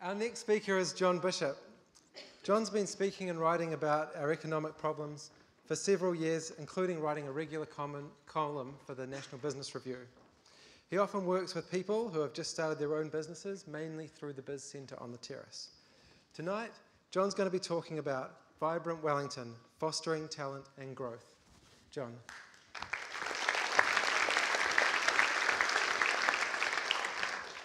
Our next speaker is John Bishop. John's been speaking and writing about our economic problems for several years, including writing a regular column for the National Business Review. He often works with people who have just started their own businesses, mainly through the Biz Centre on the Terrace. Tonight, John's going to be talking about Vibrant Wellington, fostering talent and growth. John.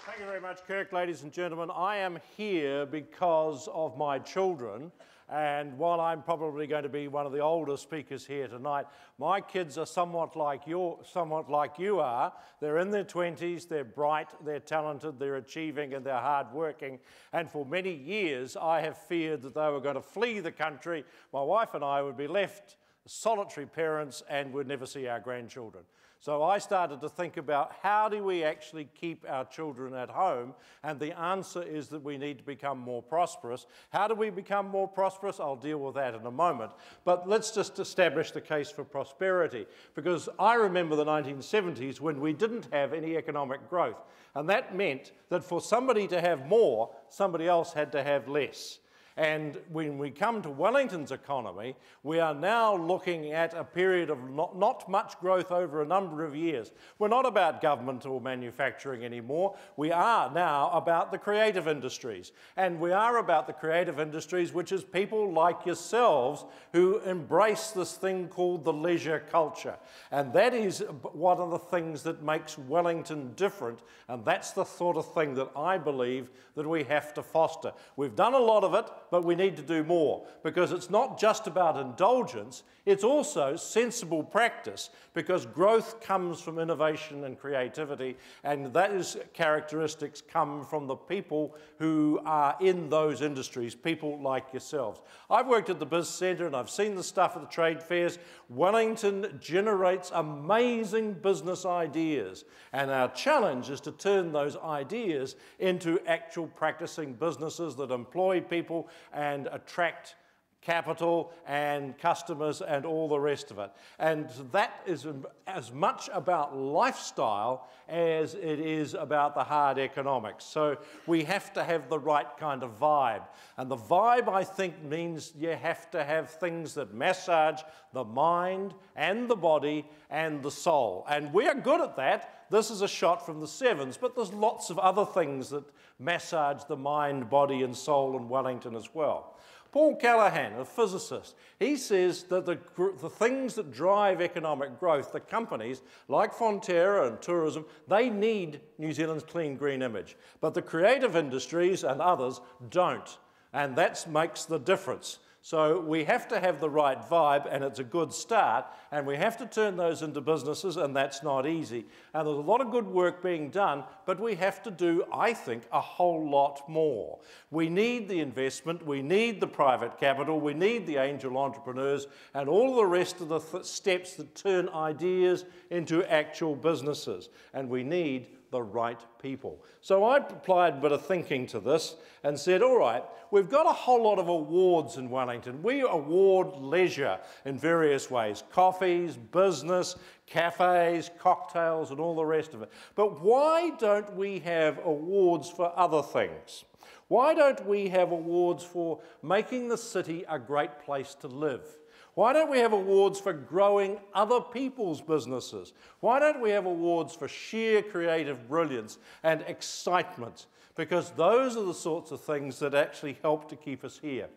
Thank you very much, Kirk. Ladies and gentlemen, I am here because of my children, and while I'm probably going to be one of the older speakers here tonight, my kids are somewhat like you are. They're in their 20s, they're bright, they're talented, they're achieving, and they're hardworking. And for many years, I have feared that they were going to flee the country. My wife and I would be left solitary parents and would never see our grandchildren. So I started to think about how do we actually keep our children at home, and the answer is that we need to become more prosperous. How do we become more prosperous? I'll deal with that in a moment. But let's just establish the case for prosperity, because I remember the 1970s when we didn't have any economic growth, and that meant that for somebody to have more, somebody else had to have less. And when we come to Wellington's economy, we are now looking at a period of not much growth over a number of years. We're not about government or manufacturing anymore. We are now about the creative industries. And we are about the creative industries, which is people like yourselves who embrace this thing called the leisure culture. And that is one of the things that makes Wellington different. And that's the sort of thing that I believe that we have to foster. We've done a lot of it, but we need to do more, because it's not just about indulgence, it's also sensible practice, because growth comes from innovation and creativity, and those characteristics come from the people who are in those industries, people like yourselves. I've worked at the Biz Centre and I've seen the stuff at the trade fairs. Wellington generates amazing business ideas, and our challenge is to turn those ideas into actual practicing businesses that employ people and attract capital and customers and all the rest of it. And that is as much about lifestyle as it is about the hard economics. So we have to have the right kind of vibe. And the vibe, I think, means you have to have things that massage the mind and the body and the soul. And we are good at that. This is a shot from the sevens, but there's lots of other things that massage the mind, body and soul in Wellington as well. Paul Callaghan, a physicist, he says that the things that drive economic growth, the companies like Fonterra and tourism, they need New Zealand's clean green image. But the creative industries and others don't. And that makes the difference. So we have to have the right vibe, and it's a good start, and we have to turn those into businesses, and that's not easy. And there's a lot of good work being done, but we have to do, I think, a whole lot more. We need the investment, we need the private capital, we need the angel entrepreneurs, and all the rest of the steps that turn ideas into actual businesses. And we need the right people. So I applied a bit of thinking to this and said, all right, we've got a whole lot of awards in Wellington. We award leisure in various ways: coffees, business, cafes, cocktails, and all the rest of it. But why don't we have awards for other things? Why don't we have awards for making the city a great place to live? Why don't we have awards for growing other people's businesses? Why don't we have awards for sheer creative brilliance and excitement? Because those are the sorts of things that actually help to keep us here.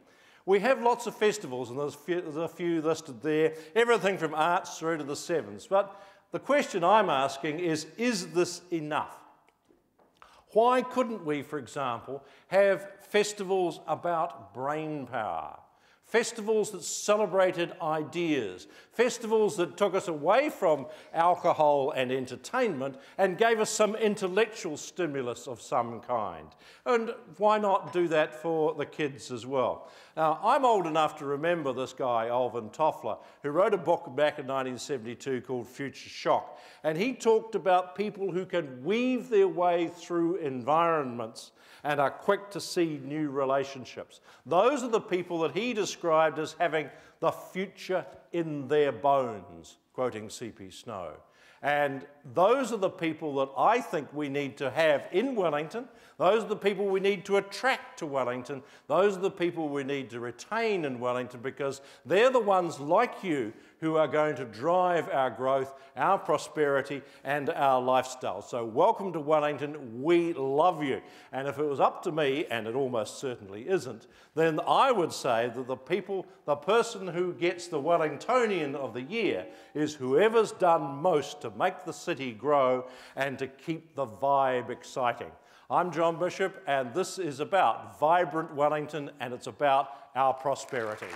We have lots of festivals, and there's a few listed there, everything from arts through to the sevens. But the question I'm asking is this enough? Why couldn't we, for example, have festivals about brain power? Festivals that celebrated ideas, festivals that took us away from alcohol and entertainment and gave us some intellectual stimulus of some kind. And why not do that for the kids as well? Now, I'm old enough to remember this guy, Alvin Toffler, who wrote a book back in 1972 called Future Shock, and he talked about people who can weave their way through environments and are quick to see new relationships. Those are the people that he described as having the future in their bones, quoting C.P. Snow. And those are the people that I think we need to have in Wellington. Those are the people we need to attract to Wellington. Those are the people we need to retain in Wellington, because they're the ones like you who are going to drive our growth, our prosperity, and our lifestyle. So welcome to Wellington. We love you. And if it was up to me, and it almost certainly isn't, then I would say that the person who gets the Wellingtonian of the Year is whoever's done most to make the city grow and to keep the vibe exciting. I'm John Bishop, and this is about vibrant Wellington, and it's about our prosperity.